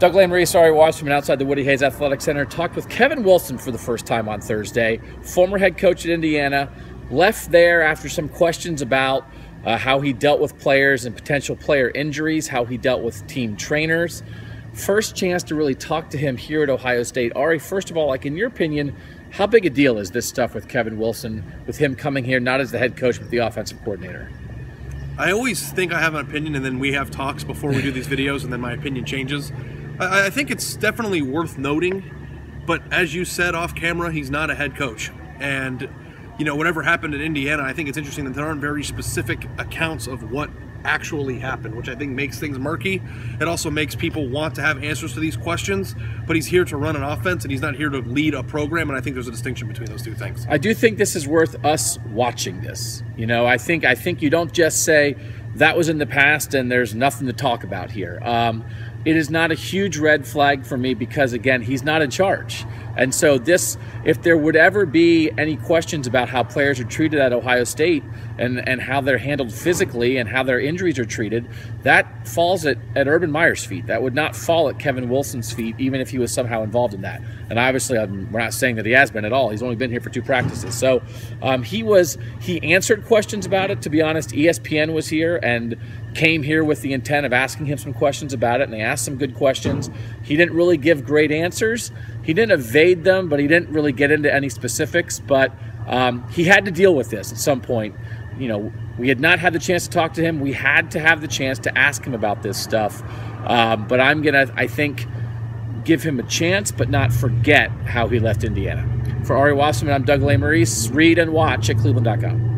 Doug Lesmeri-auth, Auth-Wasserman outside the Woody Hayes Athletic Center, talked with Kevin Wilson for the first time on Thursday, former head coach at Indiana, left there after some questions about how he dealt with players and potential player injuries, how he dealt with team trainers. First chance to really talk to him here at Ohio State. Ari, first of all, like in your opinion, how big a deal is this stuff with Kevin Wilson, with him coming here not as the head coach but the offensive coordinator? I always think I have an opinion and then we have talks before we do these videos and then my opinion changes. I think it's definitely worth noting, but as you said off camera, he's not a head coach. And, you know, whatever happened in Indiana, I think it's interesting that there aren't very specific accounts of what actually happened, which I think makes things murky. It also makes people want to have answers to these questions, but he's here to run an offense and he's not here to lead a program, and I think there's a distinction between those two things. I do think this is worth us watching this. You know, I think you don't just say that was in the past and there's nothing to talk about here. It is not a huge red flag for me because, again, he's not in charge. And so this, if there would ever be any questions about how players are treated at Ohio State and how they're handled physically and how their injuries are treated, that falls at Urban Meyer's feet. That would not fall at Kevin Wilson's feet, even if he was somehow involved in that. And obviously, we're not saying that he has been at all. He's only been here for 2 practices. So he answered questions about it. To be honest, ESPN was here and came here with the intent of asking him some questions about it, and they asked some good questions. He didn't really give great answers. He didn't evade them, but he didn't really get into any specifics. But he had to deal with this at some point. You know, we had not had the chance to talk to him. We had to have the chance to ask him about this stuff. But I'm going to, I think, give him a chance, but not forget how he left Indiana. For Ari Wasserman, I'm Doug Lesmeri-auth. Read and watch at cleveland.com.